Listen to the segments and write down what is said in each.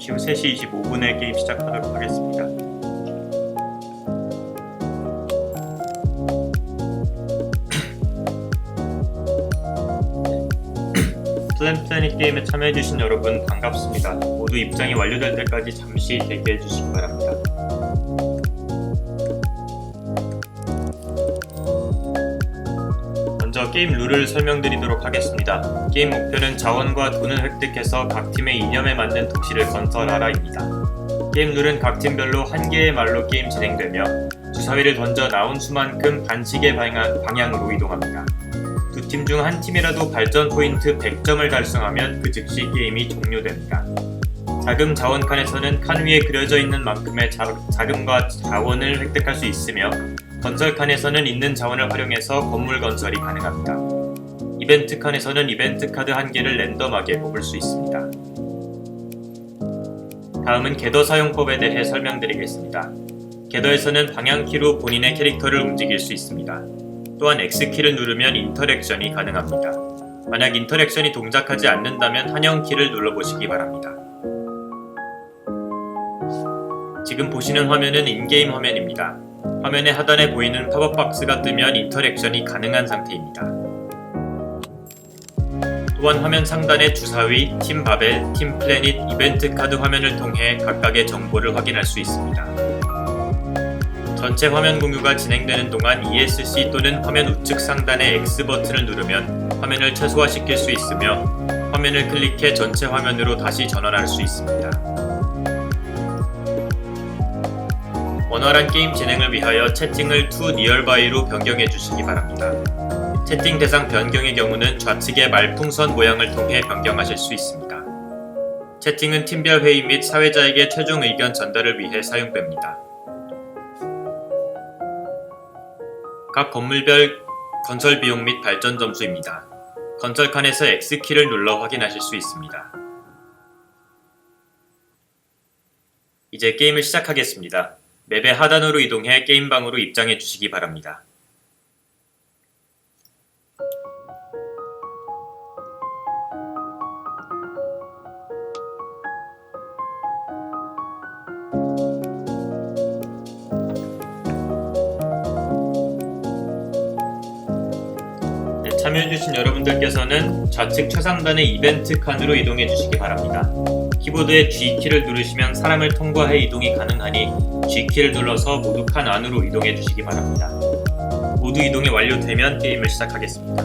잠시 후 3시 25분에 게임 시작하도록 하겠습니다. 플랜플래닛 게임에 참여해주신 여러분 반갑습니다. 모두 입장이 완료될 때까지 잠시 대기해주시기 바랍니다. 먼저 게임 룰을 설명드리도록 하겠습니다. 게임 목표는 자원과 돈을 획득해서 각 팀의 이념에 맞는 도시를 건설하라입니다. 게임 룰은 각 팀별로 한 개의 말로 게임 진행되며 주사위를 던져 나온 수만큼 반칙의 방향으로 이동합니다. 두 팀 중 한 팀이라도 발전 포인트 100점을 달성하면 그 즉시 게임이 종료됩니다. 자금 자원 칸에서는 칸 위에 그려져 있는 만큼의 자금과 자원을 획득할 수 있으며 건설 칸에서는 있는 자원을 활용해서 건물 건설이 가능합니다. 이벤트 칸에서는 이벤트 카드 한 개를 랜덤하게 뽑을 수 있습니다. 다음은 궤도 사용법에 대해 설명드리겠습니다. 궤도에서는 방향키로 본인의 캐릭터를 움직일 수 있습니다. 또한 X키를 누르면 인터랙션이 가능합니다. 만약 인터랙션이 동작하지 않는다면 한영키를 눌러보시기 바랍니다. 지금 보시는 화면은 인게임 화면입니다. 화면의 하단에 보이는 팝업 박스가 뜨면 인터랙션이 가능한 상태입니다. 또한 화면 상단의 주사위, 팀 바벨, 팀 플래닛, 이벤트 카드 화면을 통해 각각의 정보를 확인할 수 있습니다. 전체 화면 공유가 진행되는 동안 ESC 또는 화면 우측 상단의 X 버튼을 누르면 화면을 최소화시킬 수 있으며 화면을 클릭해 전체 화면으로 다시 전환할 수 있습니다. 원활한 게임 진행을 위하여 채팅을 to nearby로 변경해 주시기 바랍니다. 채팅 대상 변경의 경우는 좌측의 말풍선 모양을 통해 변경하실 수 있습니다. 채팅은 팀별 회의 및 사회자에게 최종 의견 전달을 위해 사용됩니다. 각 건물별 건설 비용 및 발전 점수입니다. 건설 칸에서 X키를 눌러 확인하실 수 있습니다. 이제 게임을 시작하겠습니다. 맵의 하단으로 이동해 게임방으로 입장해 주시기 바랍니다. 참여해주신 여러분들께서는 좌측 최상단의 이벤트 칸으로 이동해 주시기 바랍니다. 키보드의 G키를 누르시면 사람을 통과해 이동이 가능하니 G키를 눌러서 모두 칸 안으로 이동해 주시기 바랍니다. 모두 이동이 완료되면 게임을 시작하겠습니다.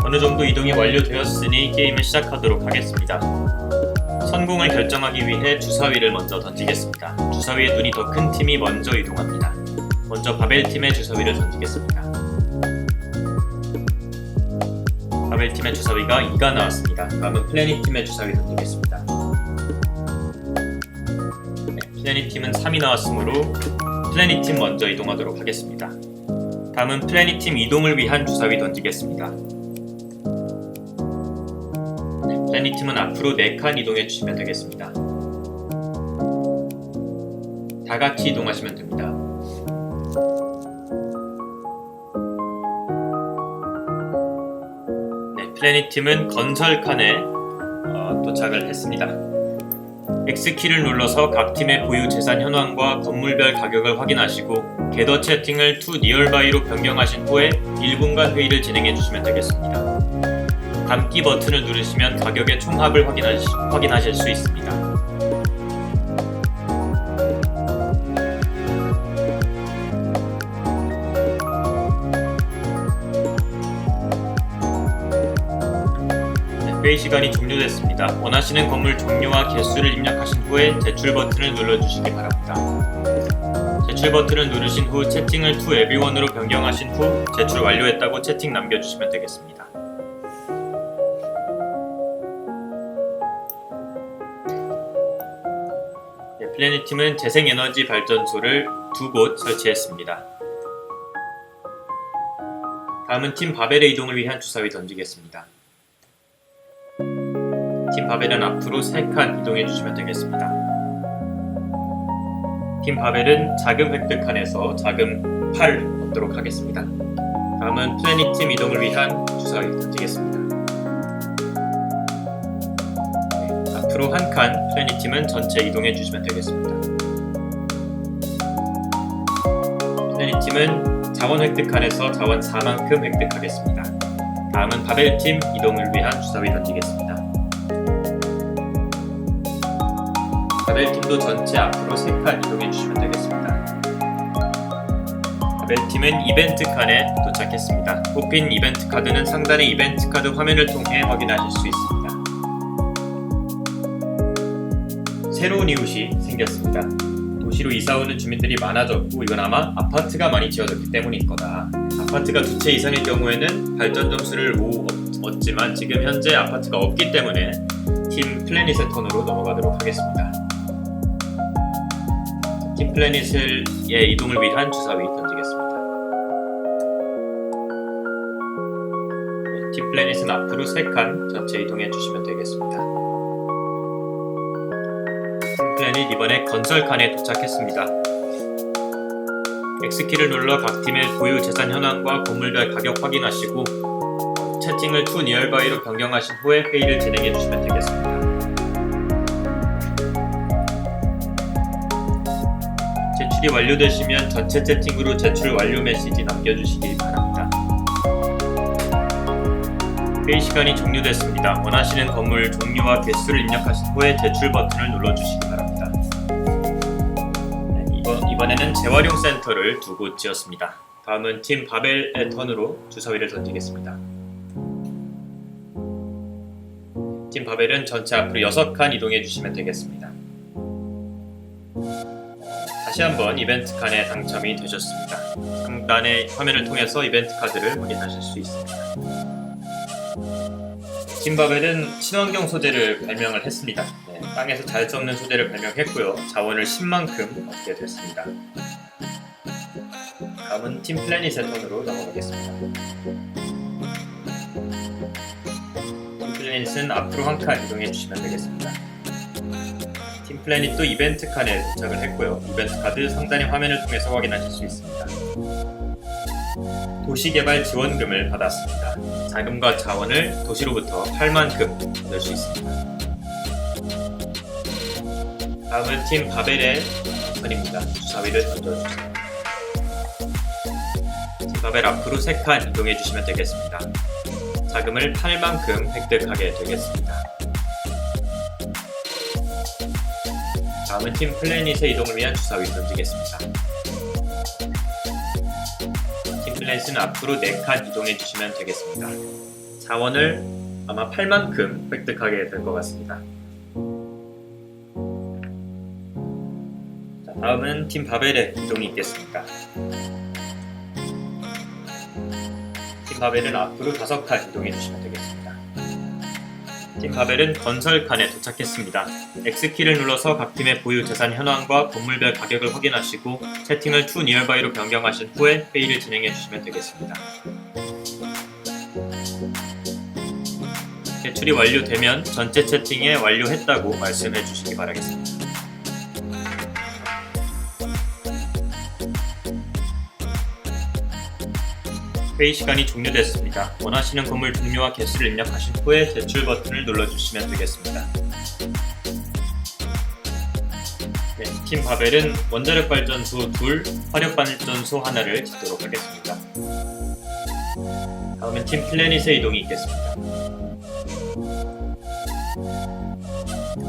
어느 정도 이동이 완료되었으니 게임을 시작하도록 하겠습니다. 성공을 결정하기 위해 주사위를 먼저 던지겠습니다. 주사위에 눈이 더 큰 팀이 먼저 이동합니다. 먼저 바벨팀의 주사위를 던지겠습니다. 바벨팀의 주사위가 2가 나왔습니다. 다음은 플래닛팀의 주사위 던지겠습니다. 플래닛팀은 3이 나왔으므로 플래닛팀 먼저 이동하도록 하겠습니다. 다음은 플래닛팀 이동을 위한 주사위 던지겠습니다. 플래닛팀은 앞으로 4칸 이동해 주시면 되겠습니다. 다 같이 이동하시면 됩니다. 플래닛팀은 건설 칸에 도착을 했습니다. X키를 눌러서 각 팀의 보유 재산 현황과 건물별 가격을 확인하시고 겟더 채팅을 to nearby로 변경하신 후에 1분간 회의를 진행해 주시면 되겠습니다. 담기 버튼을 누르시면 가격의 총합을 확인하실 수 있습니다. 회의 시간이 종료됐습니다. 원하시는 건물 종류와 개수를 입력하신 후에 제출 버튼을 눌러주시기 바랍니다. 제출 버튼을 누르신 후 채팅을 to everyone으로 변경하신 후 제출 완료했다고 채팅 남겨주시면 되겠습니다. 플래닛팀은 재생에너지 발전소를 2곳 설치했습니다. 다음은 팀 바벨의 이동을 위한 주사위 던지겠습니다. 팀 바벨은 앞으로 3칸 이동해 주시면 되겠습니다. 팀 바벨은 자금 획득 칸에서 자금 8 얻도록 하겠습니다. 다음은 플래닛팀 이동을 위한 주사위 던지겠습니다. 앞으로 1칸 플래닛팀은 전체 이동해 주시면 되겠습니다. 플래닛팀은 자원 획득 칸에서 자원 4만큼 획득하겠습니다. 다음은 바벨팀 이동을 위한 주사위 던지겠습니다. 바벨팀도 전체 앞으로 3칸 이동해 주시면 되겠습니다. 바벨팀은 이벤트 칸에 도착했습니다. 뽑힌 이벤트 카드는 상단의 이벤트 카드 화면을 통해 확인하실 수 있습니다. 새로운 이웃이 생겼습니다. 도시로 이사오는 주민들이 많아졌고 이건 아마 아파트가 많이 지어졌기 때문일 거다. 아파트가 2채 이상일 경우에는 발전 점수를 5 얻지만 지금 현재 아파트가 없기 때문에 팀 플래닛의 턴으로 넘어가도록 하겠습니다. 팀 플래닛의 이동을 위한 주사위 던지겠습니다. 팀 플래닛은 앞으로 3칸 전체 이동해 주시면 되겠습니다. 팀 플래닛 이번에 건설 칸에 도착했습니다. X키를 눌러 각 팀의 보유 재산 현황과 건물별 가격 확인하시고 채팅을 to nearby로 변경하신 후에 회의를 진행해 주시면 되겠습니다. 제출이 완료되시면 전체 채팅으로 제출 완료 메시지 남겨주시기 바랍니다. 회의 시간이 종료됐습니다. 원하시는 건물 종류와 개수를 입력하신 후에 제출 버튼을 눌러주시기 바랍니다. 이번에는 재활용 센터를 2곳 지었습니다. 다음은 팀 바벨의 턴으로 주사위를 던지겠습니다. 팀 바벨은 전체 앞으로 6칸 이동해 주시면 되겠습니다. 다시 한번 이벤트 칸에 당첨이 되셨습니다. 상단의 화면을 통해서 이벤트 카드를 확인하실 수 있습니다. 팀 바벨은 친환경 소재를 발명을 했습니다. 땅에서 잘 썩는 소재를 발명했고요. 자원을 10만큼 얻게 됐습니다. 다음은 팀 플래닛의 턴으로 넘어가겠습니다. 팀 플래닛은 앞으로 1칸 이동해 주시면 되겠습니다. 팀 플래닛도 이벤트 칸에 도착을 했고요. 이벤트 카드 상단의 화면을 통해서 확인하실 수 있습니다. 도시개발 지원금을 받았습니다. 자금과 자원을 도시로부터 8만큼 얻을 수 있습니다. 다음은 팀 바벨의 턴입니다. 주사위를 던져주세요. 팀 바벨 앞으로 3칸 이동해 주시면 되겠습니다. 자금을 8만큼 획득하게 되겠습니다. 다음은 팀 플래닛의 이동을 위한 주사위 던지겠습니다. 팀 플래닛은 앞으로 4칸 이동해 주시면 되겠습니다. 자원을 아마 8만큼 획득하게 될 것 같습니다. 자, 다음은 팀 바벨의 이동이 있겠습니다. 팀 바벨은 앞으로 5칸 이동해 주시면 되겠습니다. 팀 바벨은 건설 칸에 도착했습니다. X키를 눌러서 각 팀의 보유 재산 현황과 건물별 가격을 확인하시고 채팅을 to nearby로 변경하신 후에 회의를 진행해 주시면 되겠습니다. 제출이 완료되면 전체 채팅에 완료했다고 말씀해 주시기 바라겠습니다. 회의 시간이 종료됐습니다. 원하시는 건물 종류와 개수를 입력하신 후에 제출 버튼을 눌러주시면 되겠습니다. 팀 바벨은 원자력 발전소 2, 화력 발전소 하나를 짓도록 하겠습니다. 다음은 팀 플래닛의 이동이 있겠습니다.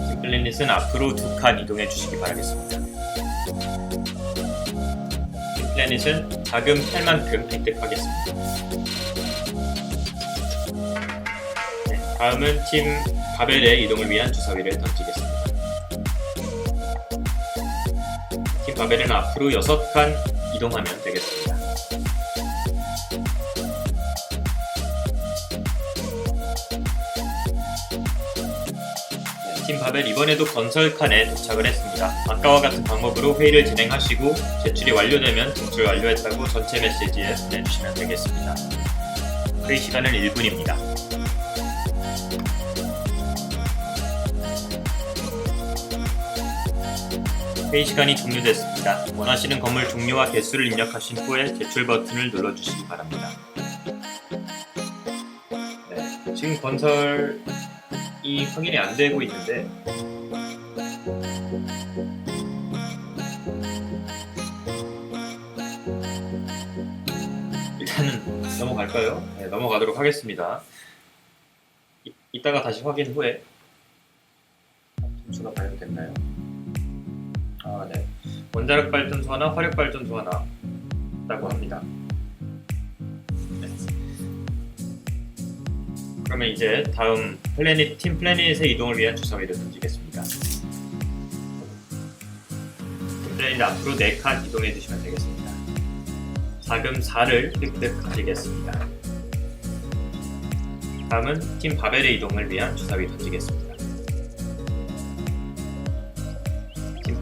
팀 플래닛은 앞으로 2칸 이동해 주시기 바라겠습니다. 팀 플래닛은 자금 8만큼 획득하겠습니다. 다음은 팀 바벨의 이동을 위한 주사위를 던지겠습니다. 팀 바벨은 앞으로 6칸 이동하면 되겠습니다. 팀 바벨 이번에도 건설 칸에 도착을 했습니다. 아까와 같은 방법으로 회의를 진행하시고 제출이 완료되면 제출 완료했다고 전체 메시지에 보내주시면 되겠습니다. 회의 시간은 1분입니다. 회의 시간이 종료됐습니다. 원하시는 건물 종류와 개수를 입력하신 후에 제출 버튼을 눌러주시기 바랍니다. 네, 지금 건설이 확인이 안 되고 있는데 일단은 넘어갈까요? 네, 넘어가도록 하겠습니다. 이따가 다시 확인 후에 점수가 발표됐나요? 네. 원자력 발전소 하나, 화력 발전소 하나 있다고 합니다. 네. 그러면 이제 다음 팀 플래닛의 이동을 위한 주사위를 던지겠습니다. 팀 플래닛 앞으로 4칸 이동해 주시면 되겠습니다. 자금 4를 획득하시겠습니다. 다음은 팀 바벨의 이동을 위한 주사위 던지겠습니다.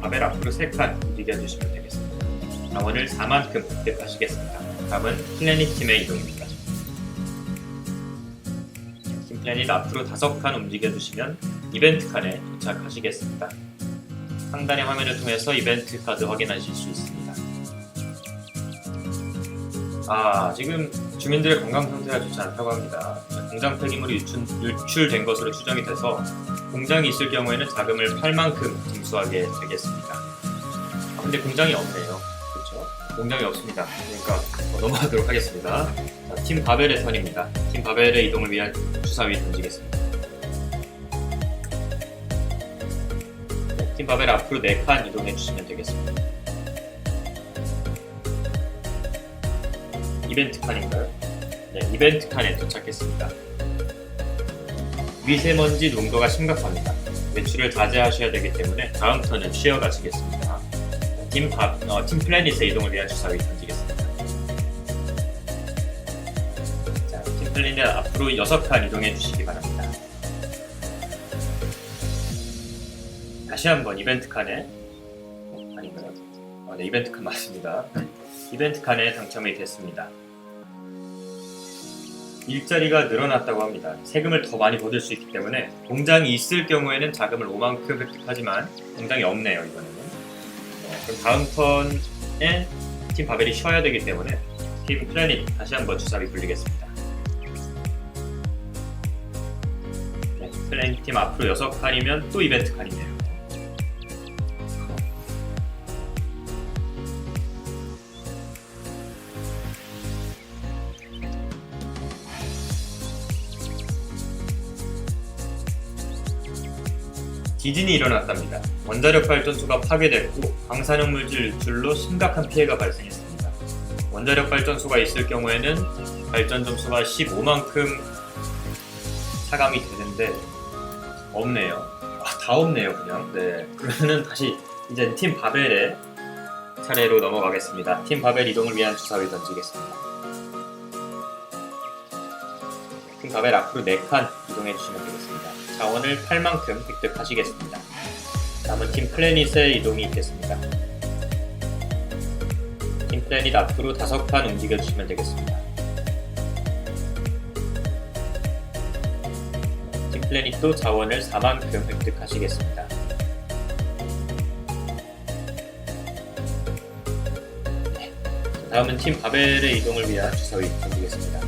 바벨 앞으로 3칸 움직여주시면 되겠습니다. 자원을 4만큼 획득하시겠습니다. 다음은 플래닛 팀의 이동입니다. 팀 플래닛 앞으로 5칸 움직여주시면 이벤트 칸에 도착하시겠습니다. 상단의 화면을 통해서 이벤트 카드 확인하실 수 있습니다. 지금 주민들의 건강 상태가 좋지 않다고 합니다. 공장 폐기물이 유출된 것으로 추정이 돼서 공장이 있을 경우에는 자금을 8만큼 징수하게 되겠습니다. 근데 공장이 없네요. 그렇죠? 공장이 없습니다. 그러니까 넘어가도록 하겠습니다. 자, 팀 바벨의 턴입니다. 팀 바벨의 이동을 위한 주사위 던지겠습니다. 네, 팀 바벨 앞으로 4칸 이동해 주시면 되겠습니다. 이벤트 칸인가요? 네, 이벤트 칸에 도착했습니다. 미세먼지 농도가 심각합니다. 외출을 자제하셔야 되기 때문에 다음 턴은 쉬어가시겠습니다. 팀 플래닛의 이동을 위한 주사위 던지겠습니다. 자, 팀 플래닛 앞으로 6칸 이동해 주시기 바랍니다. 다시 한번 이벤트 칸에 아닌가요? 네, 이벤트 칸 맞습니다. 이벤트 칸에 당첨이 됐습니다. 일자리가 늘어났다고 합니다. 세금을 더 많이 받을 수 있기 때문에 공장이 있을 경우에는 자금을 5만큼 획득하지만 공장이 없네요. 이번에는. 그럼 다음 턴에 팀 바벨이 쉬어야 되기 때문에 팀 플래닛 다시 한번 주사위 굴리겠습니다. 네, 플래닛 팀 앞으로 6칸이면 또 이벤트 칸이네요. 지진이 일어났답니다. 원자력 발전소가 파괴됐고 방사능 물질 유출로 심각한 피해가 발생했습니다. 원자력 발전소가 있을 경우에는 발전 점수가 15만큼 차감이 되는데 없네요. 다 없네요 그냥. 네, 그러면은 다시 이제 팀 바벨의 차례로 넘어가겠습니다. 팀 바벨 이동을 위한 주사위 던지겠습니다. 팀 바벨 앞으로 4칸 이동해 주시면 되겠습니다. 자원을 8만큼 획득하시겠습니다. 다음은 팀 플래닛의 이동이 있겠습니다. 팀 플래닛 앞으로 5칸 움직여주시면 되겠습니다. 팀 플래닛도 자원을 4만큼 획득하시겠습니다. 네. 다음은 팀 바벨의 이동을 위한 주사위 던지겠습니다.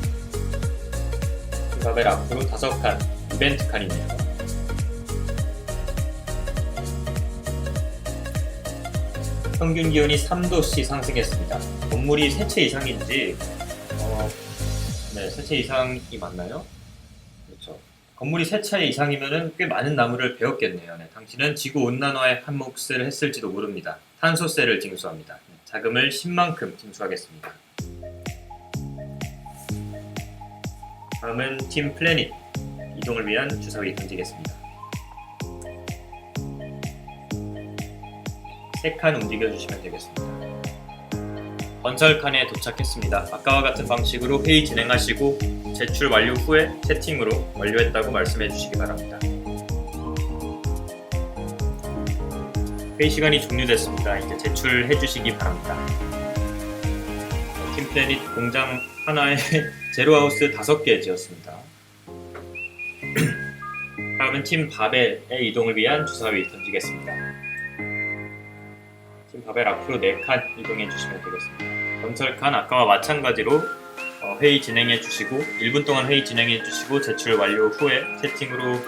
팀 바벨 앞으로 5칸 이벤트 칸이네요. 평균 기온이 3도씩 상승했습니다. 건물이 3채 이상인지 네, 3채 이상이 맞나요? 그렇죠. 건물이 3채 이상이면 꽤 많은 나무를 베었겠네요. 네, 당신은 지구온난화에 한 몫을 했을지도 모릅니다. 탄소세를 징수합니다. 네, 자금을 10만큼 징수하겠습니다. 다음은 팀 플래닛 이동을 위한 주사위 던지겠습니다. 3칸 움직여주시면 되겠습니다. 건설 칸에 도착했습니다. 아까와 같은 방식으로 회의 진행하시고 제출 완료 후에 채팅으로 완료했다고 말씀해 주시기 바랍니다. 회의 시간이 종료됐습니다. 이제 제출해 주시기 바랍니다. 팀 플래닛 공장 하나에 제로하우스 5개 지었습니다. 다음은 팀 바벨의 이동을 위한 주사위 던지겠습니다. 팀 바벨 앞으로 4칸 이동해 주시면 되겠습니다. 건설 칸 아까와 마찬가지로 회의 진행해 주시고 1분 동안 회의 진행해 주시고 제출 완료 후에 채팅으로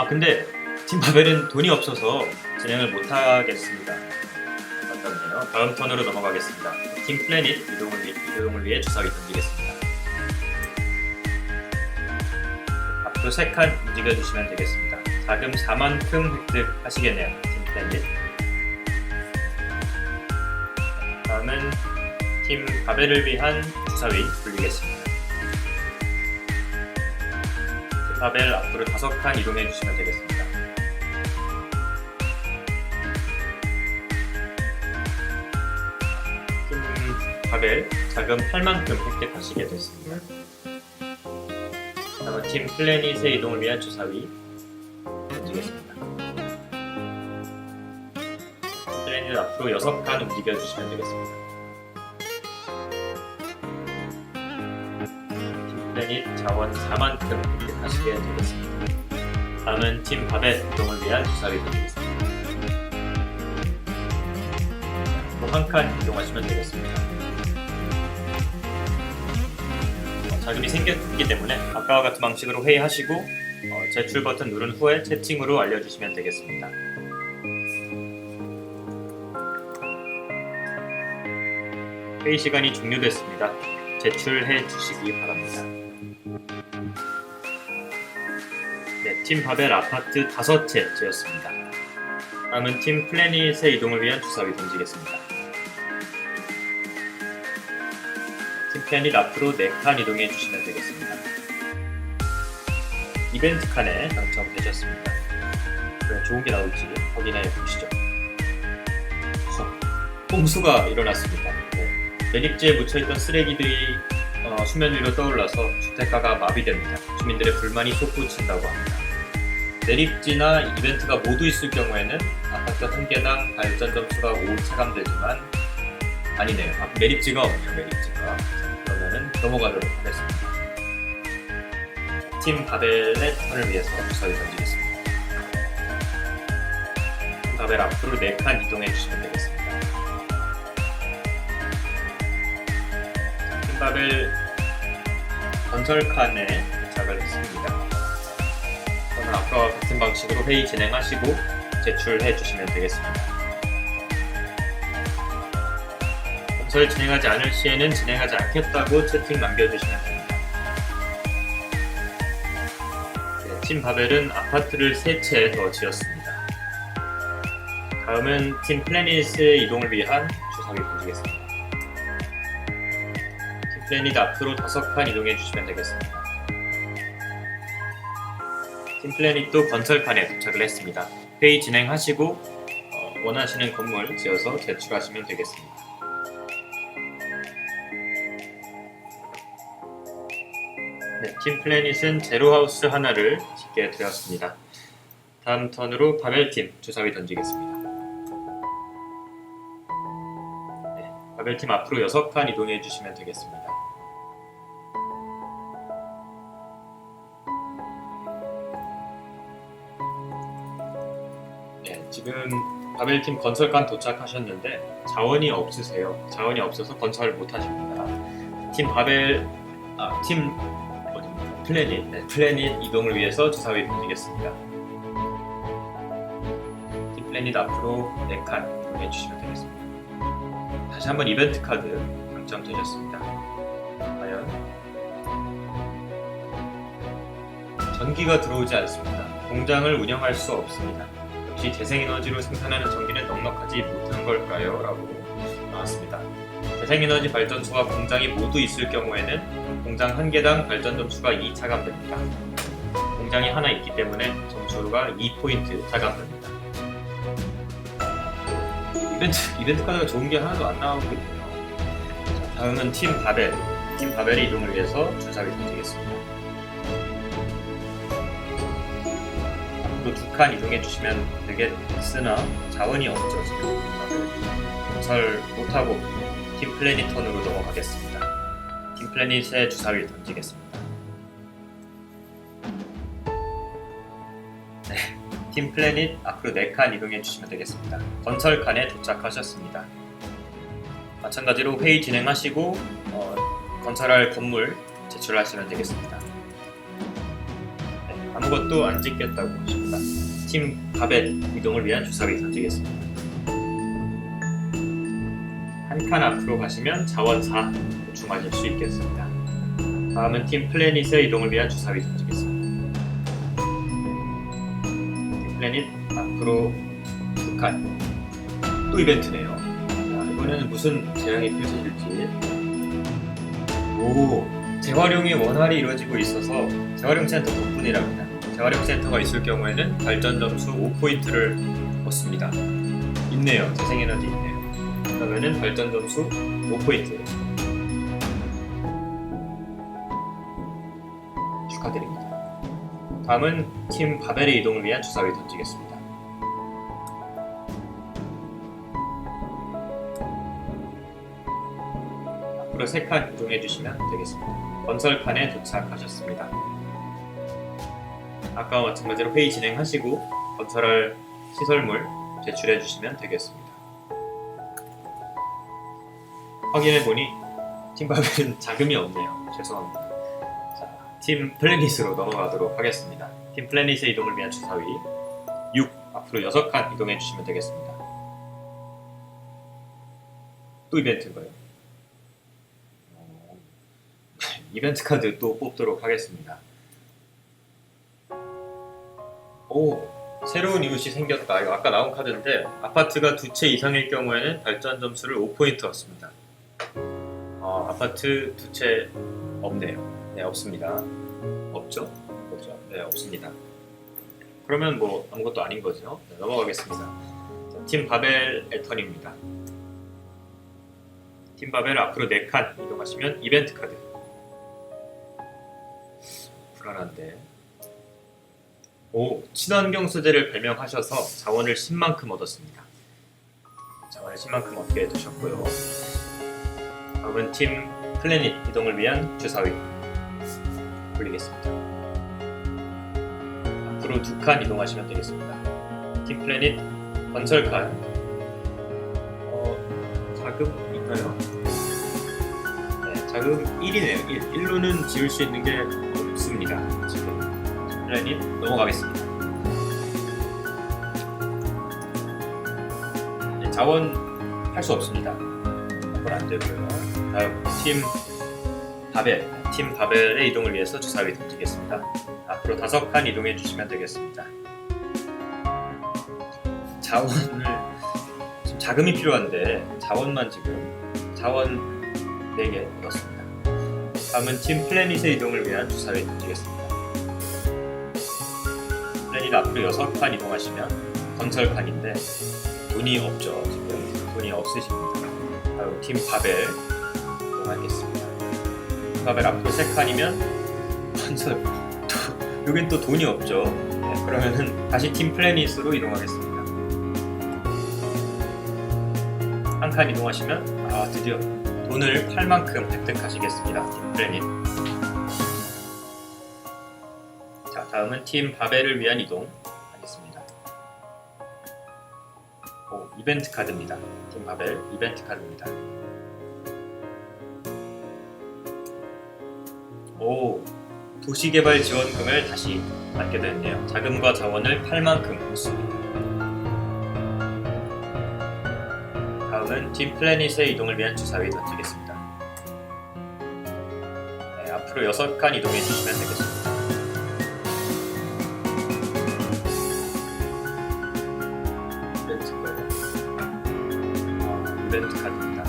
근데 팀 바벨은 돈이 없어서 진행을 못 하겠습니다. 맞았네요. 다음 턴으로 넘어가겠습니다. 팀 플래닛 이동을 위해 주사위 던지겠습니다. 앞으로 3칸 움직여 주시면 되겠습니다. 자금 4만큼 획득하시겠네요. 팀 플래닛. 다음은 팀 바벨을 위한 주사위 돌리겠습니다. 팀 바벨 앞으로 5칸 이동해 주시면 되겠습니다. 팀 바벨 자금 8만큼 획득하시게 됐습니다. 다음은 팀 플래닛의 이동을 위한 주사위 던지겠습니다. 플래닛 앞으로 6칸 움직여 주시면 되겠습니다. 팀 플래닛 자원 4만큼 획득하시게 되겠습니다. 다음은 팀 바벨 이동을 위한 주사위 던지겠습니다. 또 1칸 이동하시면 되겠습니다. 자금이 생겼기 때문에 아까와 같은 방식으로 회의하시고 제출 버튼 누른 후에 채팅으로 알려주시면 되겠습니다. 회의 시간이 종료됐습니다. 제출해 주시기 바랍니다. 네, 팀 바벨 아파트 5채 지었습니다. 다음은 팀 플래닛의 이동을 위한 주사위 던지겠습니다. 팀 플래닛 앞으로 4칸 이동해 주시면 되겠습니다. 이벤트 칸에 당첨되셨습니다. 그럼 좋은 게 나올지 확인해 보시죠. 홍수가 일어났습니다. 매립지에 묻혀있던 쓰레기들이 수면 위로 떠올라서 주택가가 마비됩니다. 주민들의 불만이 솟구친다고 합니다. 매립지나 이벤트가 모두 있을 경우에는 아파트 한 개당 발전 점수가 5 체감되지만 아니네요. 매립지가 없네요. 매립지가. 그러면은 넘어가도록 하겠습니다. 팀 바벨의 턴을 위해서 주사위 던지겠습니다. 팀 바벨 앞으로 4칸 이동해 주시면 되겠습니다. 팀 바벨 건설 칸에 도착을 했습니다. 그러면 아까와 같은 방식으로 회의 진행하시고 제출해 주시면 되겠습니다. 건설 진행하지 않을 시에는 진행하지 않겠다고 채팅 남겨주시면 됩니다. 네, 팀 바벨은 아파트를 3채 더 지었습니다. 다음은 팀 플래닛의 이동을 위한 주사위 던지겠습니다. 팀 플래닛 앞으로 5칸 이동해 주시면 되겠습니다. 팀 플래닛도 건설 칸에 도착을 했습니다. 회의 진행하시고 원하시는 건물 지어서 제출하시면 되겠습니다. 네, 팀 플래닛은 제로하우스 하나를 짓게 되었습니다. 다음 턴으로 바벨팀 주사위 던지겠습니다. 네, 바벨팀 앞으로 6칸 이동해 주시면 되겠습니다. 네, 지금 바벨팀 건설관 도착하셨는데 자원이 없으세요. 자원이 없어서 건설을 못 하십니다. 팀 플래닛, 플래닛 이동을 위해서 주사위 던지겠습니다. 팀 플래닛 앞으로 4칸 이동해 주시면 되겠습니다. 다시 한번 이벤트 카드 당첨되셨습니다. 과연 전기가 들어오지 않습니다. 공장을 운영할 수 없습니다. 역시 재생에너지로 생산하는 전기는 넉넉하지 못한 걸까요? 라고 나왔습니다. 재생에너지 발전소와 공장이 모두 있을 경우에는 공장 한 개당 발전 점수가 2 차감됩니다. 공장이 하나 있기 때문에 점수가 2포인트 차감됩니다. 이벤트 카드가 좋은 게 하나도 안 나오거든요. 다음은 팀 바벨. 팀 바벨의 이동을 위해서 주사위 던지겠습니다. 앞으로 2칸 이동해 주시면 되겠으나 자원이 없죠 지금. 건설 못하고 팀 플래닛 턴으로 넘어가겠습니다. 팀 플래닛에 주사위를 던지겠습니다. 네, 팀 플래닛 앞으로 4칸 이동해 주시면 되겠습니다. 건설 칸에 도착하셨습니다. 마찬가지로 회의 진행하시고 건설할 건물 제출하시면 되겠습니다. 네, 아무것도 안 짓겠다고 하십니다. 팀 바벨 이동을 위한 주사위 던지겠습니다. 한 칸 앞으로 가시면 자원 4 보충하실 수 있겠습니다. 다음은 팀 플래닛의 이동을 위한 주사위 던지겠습니다. 팀 플래닛 앞으로 2칸. 또 이벤트네요. 자, 이번에는 무슨 재앙이 펼쳐질지. 오, 재활용이 원활히 이루어지고 있어서 재활용 센터 덕분이랍니다. 재활용 센터가 있을 경우에는 발전 점수 5포인트를 얻습니다. 있네요. 재생에너지 있네요. 그러면은 발전 점수 5포인트 축하드립니다. 다음은 팀 바벨의 이동을 위한 주사위 던지겠습니다. 앞으로 3칸 이동해 주시면 되겠습니다. 건설 칸에 도착하셨습니다. 아까와 마찬가지로 회의 진행하시고 건설할 시설물 제출해 주시면 되겠습니다. 확인해보니 팀 바벨은 자금이 없네요. 죄송합니다. 자, 팀 플래닛으로 넘어가도록 하겠습니다. 팀 플래닛의 이동을 위한 주사위 6 앞으로 6칸 이동해 주시면 되겠습니다. 또 이벤트인가요? 이벤트 카드 또 뽑도록 하겠습니다. 오, 새로운 이웃이 생겼다. 이거 아까 나온 카드인데 아파트가 2채 이상일 경우에는 발전 점수를 5포인트 얻습니다. 아파트 2채 없네요. 네, 없습니다. 없죠? 없죠? 네, 없습니다. 그러면 뭐 아무것도 아닌 거죠. 네, 넘어가겠습니다. 자, 팀 바벨의 턴입니다. 팀 바벨 앞으로 4칸 이동하시면 이벤트 카드. 불안한데. 오, 친환경 소재를 발명하셔서 자원을 10만큼 얻었습니다. 자원을 10만큼 얻게 되셨고요. 다음은 팀 플래닛 이동을 위한 주사위 올리겠습니다. 앞으로 2칸 이동하시면 되겠습니다. 팀 플래닛 건설 칸. 자금 있나요? 네, 자금 1이네요. 1로는 지을 수 있는 게 없습니다. 지금 팀 플래닛 넘어가겠습니다. 네, 자원 할 수 없습니다. 그건 안 되고요. 다음 팀 바벨의 이동을 위해서 주사위 던지겠습니다. 앞으로 5칸 이동해 주시면 되겠습니다. 자원을 지금 자금이 필요한데 자원만 지금 자원 4개 얻었습니다. 다음은 팀 플래닛의 이동을 위한 주사위 던지겠습니다. 플래닛 앞으로 6칸 이동하시면 건설 칸인데 돈이 없죠. 지금 돈이 없으십니다. 다음 팀 바벨 이동하겠습니다. 팀 바벨 앞으로 3칸이면 건설 여긴 또 돈이 없죠. 네, 그러면은 다시 팀 플래닛으로 이동하겠습니다. 한 칸 이동하시면 드디어 돈을 8만큼 획득하시겠습니다. 팀 플래닛. 자, 다음은 팀 바벨을 위한 이동 하겠습니다. 오, 이벤트 카드입니다. 팀 바벨 이벤트 카드입니다. 오, 도시개발 지원금을 다시 받게 됐네요. 자금과 자원을 8만큼 얻습니다. 다음은 팀 플래닛의 이동을 위한 주사위 던지겠습니다. 네, 앞으로 6칸 이동해 주시면 되겠습니다. 이벤트 카드입니다.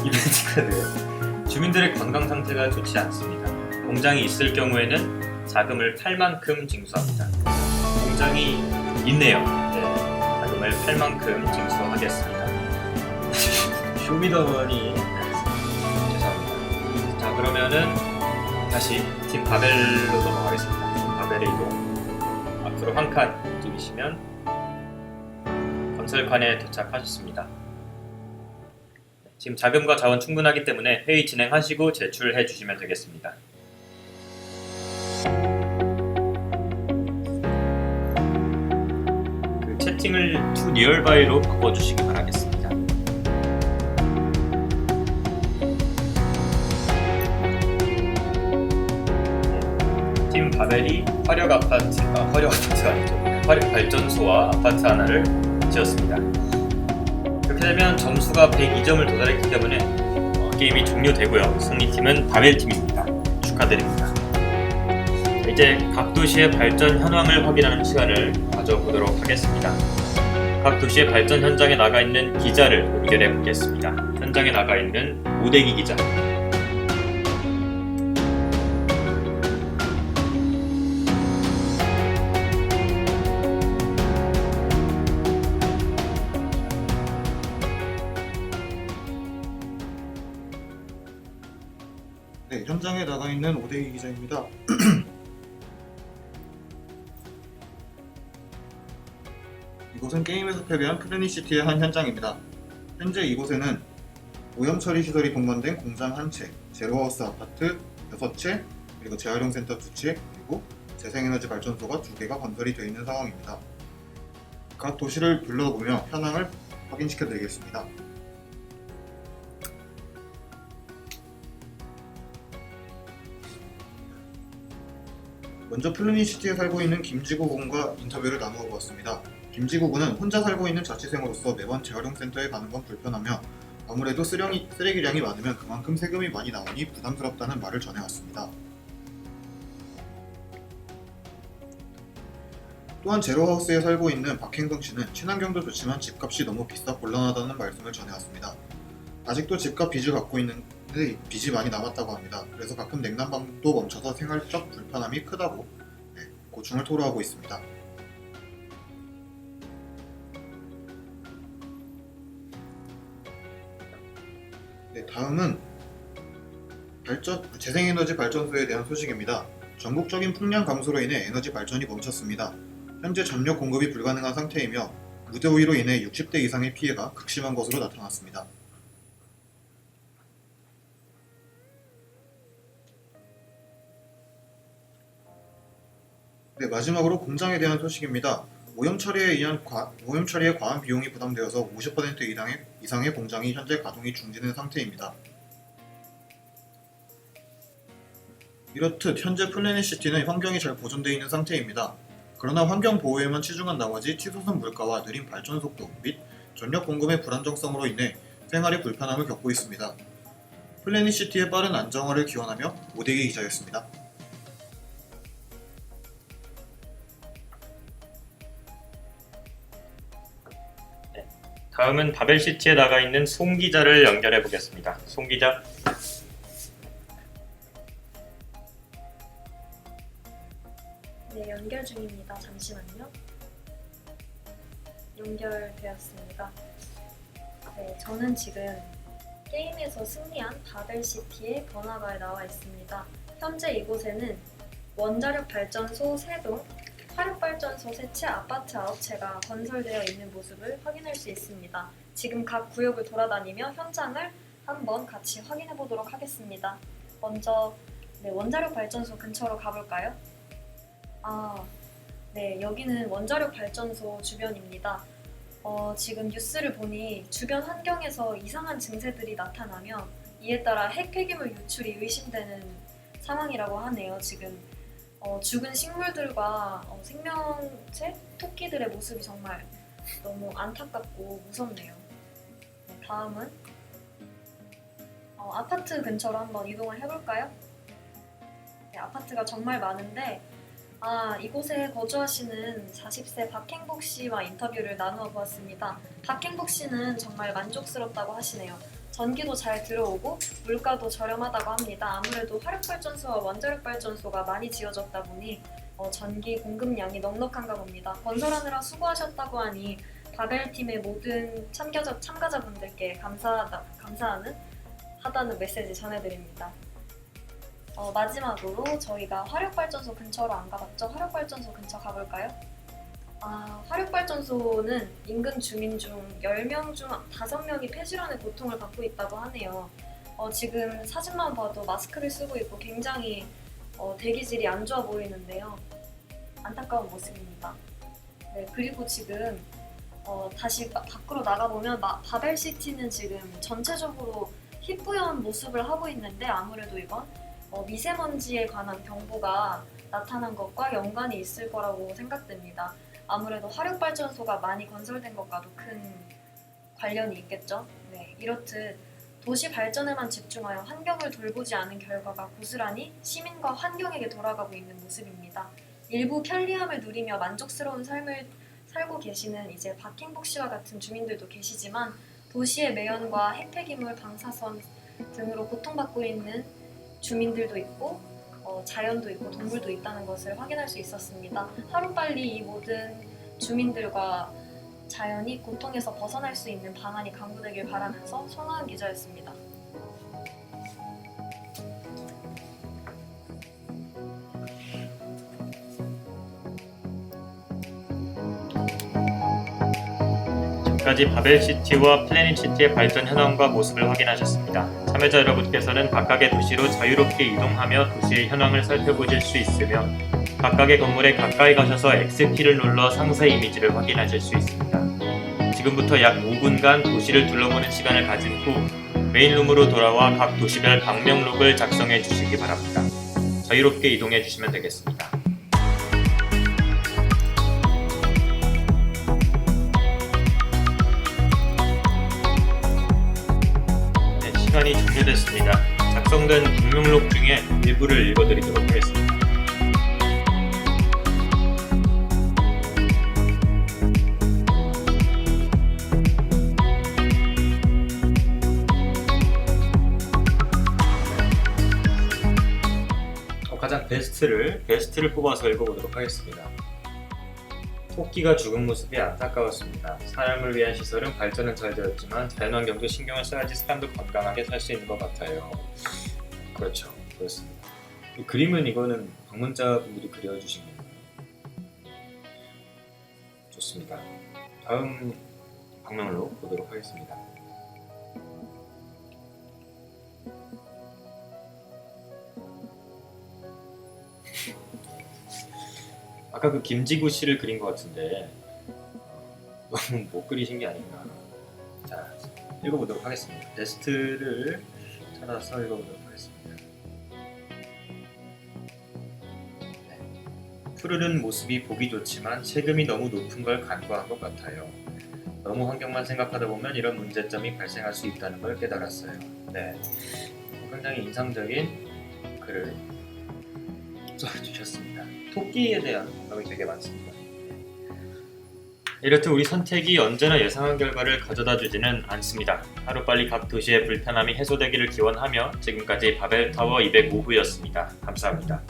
이벤트 카드. 주민들의 건강 상태가 좋지 않습니다. 공장이 있을 경우에는 자금을 팔 만큼 징수합니다. 공장이 있네요. 네, 자금을 팔 만큼 징수하겠습니다. 쇼미더머니. 죄송합니다. 자, 그러면은 다시 팀 바벨로 넘어가겠습니다. 팀 바벨의 이동. 앞으로 한 칸 움직이시면 건설관에 도착하셨습니다. 지금 자금과 자원 충분하기 때문에 회의 진행하시고 제출해 주시면 되겠습니다. 그 채팅을 to nearby로 바꿔주시기 바라겠습니다. 팀 바벨이 화력 아파트가 아니죠. 화력 발전소와 아파트 하나를 지었습니다. 그렇게 되면 점수가 102점을 도달했기 때문에 게임이 종료되고요. 승리팀은 바벨팀입니다. 축하드립니다. 이제 각 도시의 발전 현황을 확인하는 시간을 가져보도록 하겠습니다. 각 도시의 발전 현장에 나가 있는 기자를 연결해 보겠습니다. 현장에 나가 있는 오대기 기자. 네, 현장에 나가 있는 오대기 기자입니다. 이곳은 게임에서 패배한 플래닛시티의 한 현장입니다. 현재 이곳에는 오염처리 시설이 동반된 공장 한 채, 제로하우스 아파트 6채, 그리고 재활용 센터 2채, 그리고 재생에너지 발전소가 2개가 건설이 되어 있는 상황입니다. 각 도시를 둘러보며 현황을 확인시켜 드리겠습니다. 먼저 플래닛시티에 살고 있는 김지구 군과 인터뷰를 나누어 보았습니다. 김지구 군은 혼자 살고 있는 자취생으로서 매번 재활용센터에 가는 건 불편하며 아무래도 쓰레기량이 많으면 그만큼 세금이 많이 나오니 부담스럽다는 말을 전해왔습니다. 또한 제로하우스에 살고 있는 박행성 씨는 친환경도 좋지만 집값이 너무 비싸 곤란하다는 말씀을 전해왔습니다. 아직도 집값 빚을 갖고 있는데 빚이 많이 남았다고 합니다. 그래서 가끔 냉난방도 멈춰서 생활적 불편함이 크다고 고충을 토로하고 있습니다. 네, 다음은 재생에너지 발전소에 대한 소식입니다. 전국적인 풍량 감소로 인해 에너지 발전이 멈췄습니다. 현재 전력 공급이 불가능한 상태이며 무더위로 인해 60대 이상의 피해가 극심한 것으로 나타났습니다. 네, 마지막으로 공장에 대한 소식입니다. 오염처리에 과한 비용이 부담되어서 50% 이상의 공장이 현재 가동이 중지된 상태입니다. 이렇듯 현재 플래닛시티는 환경이 잘 보존되어 있는 상태입니다. 그러나 환경 보호에만 치중한 나머지 치솟은 물가와 느린 발전 속도 및 전력 공급의 불안정성으로 인해 생활에 불편함을 겪고 있습니다. 플래닛시티의 빠른 안정화를 기원하며 오대기 기자였습니다. 다음은 바벨시티에 나가 있는 송 기자를 연결해 보겠습니다. 송 기자. 네, 연결 중입니다. 잠시만요. 연결되었습니다. 네, 저는 지금 게임에서 승리한 바벨시티의 번화가에 나와 있습니다. 현재 이곳에는 원자력 발전소 3동, 화력발전소 3채, 아파트 9채가 건설되어 있는 모습을 확인할 수 있습니다. 지금 각 구역을 돌아다니며 현장을 한번 같이 확인해 보도록 하겠습니다. 먼저 원자력 발전소 근처로 가볼까요? 네, 여기는 원자력 발전소 주변입니다. 지금 뉴스를 보니 주변 환경에서 이상한 증세들이 나타나며 이에 따라 핵 폐기물 유출이 의심되는 상황이라고 하네요. 지금 죽은 식물들과 생명체, 토끼들의 모습이 정말 너무 안타깝고 무섭네요. 네, 다음은 아파트 근처로 한번 이동을 해볼까요? 네, 아파트가 정말 많은데 이곳에 거주하시는 40세 박행복 씨와 인터뷰를 나누어 보았습니다. 박행복 씨는 정말 만족스럽다고 하시네요. 전기도 잘 들어오고 물가도 저렴하다고 합니다. 아무래도 화력발전소와 원자력발전소가 많이 지어졌다 보니 전기 공급량이 넉넉한가 봅니다. 건설하느라 수고하셨다고 하니 바벨팀의 모든 참가자분들께 감사하다는 메시지 전해드립니다. 마지막으로 저희가 화력발전소 근처로 안 가봤죠? 화력발전소 근처 가볼까요? 화력발전소는 인근 주민 중 10명 중 5명이 폐질환의 고통을 받고 있다고 하네요. 지금 사진만 봐도 마스크를 쓰고 있고 굉장히 대기질이 안 좋아 보이는데요. 안타까운 모습입니다. 네, 그리고 지금 다시 밖으로 나가보면 바벨시티는 지금 전체적으로 희뿌연 모습을 하고 있는데 아무래도 이건 미세먼지에 관한 경보가 나타난 것과 연관이 있을 거라고 생각됩니다. 아무래도 화력발전소가 많이 건설된 것과도 큰 관련이 있겠죠. 네, 이렇듯 도시 발전에만 집중하여 환경을 돌보지 않은 결과가 고스란히 시민과 환경에게 돌아가고 있는 모습입니다. 일부 편리함을 누리며 만족스러운 삶을 살고 계시는 이제 박행복 씨와 같은 주민들도 계시지만 도시의 매연과 핵폐기물 방사선 등으로 고통받고 있는 주민들도 있고 자연도 있고 동물도 있다는 것을 확인할 수 있었습니다. 하루빨리 이 모든 주민들과 자연이 고통에서 벗어날 수 있는 방안이 강구되길 바라면서 손하은 기자였습니다. 지금까지 바벨시티와 플래닛시티의 발전 현황과 모습을 확인하셨습니다. 참여자 여러분께서는 각각의 도시로 자유롭게 이동하며 도시의 현황을 살펴보실 수 있으며 각각의 건물에 가까이 가셔서 X키를 눌러 상세 이미지를 확인하실 수 있습니다. 지금부터 약 5분간 도시를 둘러보는 시간을 가진 후 메인룸으로 돌아와 각 도시별 방명록을 작성해 주시기 바랍니다. 자유롭게 이동해 주시면 되겠습니다. 시간이 종료됐습니다. 작성된 방명록 중에 일부를 읽어드리도록 하겠습니다. 가장 베스트를 뽑아서 읽어보도록 하겠습니다. 토끼가 죽은 모습이 안타까웠습니다. 사람을 위한 시설은 발전은 잘 되었지만 자연환경도 신경을 써야지 사람도 건강하게 살 수 있는 것 같아요. 그렇죠. 그렇습니다. 이 그림은 이거는 방문자분들이 그려주신 거예요. 좋습니다. 다음 방명록 보도록 하겠습니다. 아까 그 김지구 씨를 그린 것 같은데 너무 못 그리신 게 아닌가. 자, 읽어보도록 하겠습니다. 베스트를 찾아서 읽어보도록 하겠습니다. 네. 푸르른 모습이 보기 좋지만 세금이 너무 높은 걸 간과한 것 같아요. 너무 환경만 생각하다 보면 이런 문제점이 발생할 수 있다는 걸 깨달았어요. 네, 굉장히 인상적인 글을 써주셨습니다. 토끼에 대한 생각이 되게 많습니다. 이렇듯 우리 선택이 언제나 예상한 결과를 가져다 주지는 않습니다. 하루빨리 각 도시의 불편함이 해소되기를 기원하며 지금까지 바벨타워 205호였습니다. 감사합니다.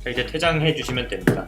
자, 이제 퇴장해 주시면 됩니다.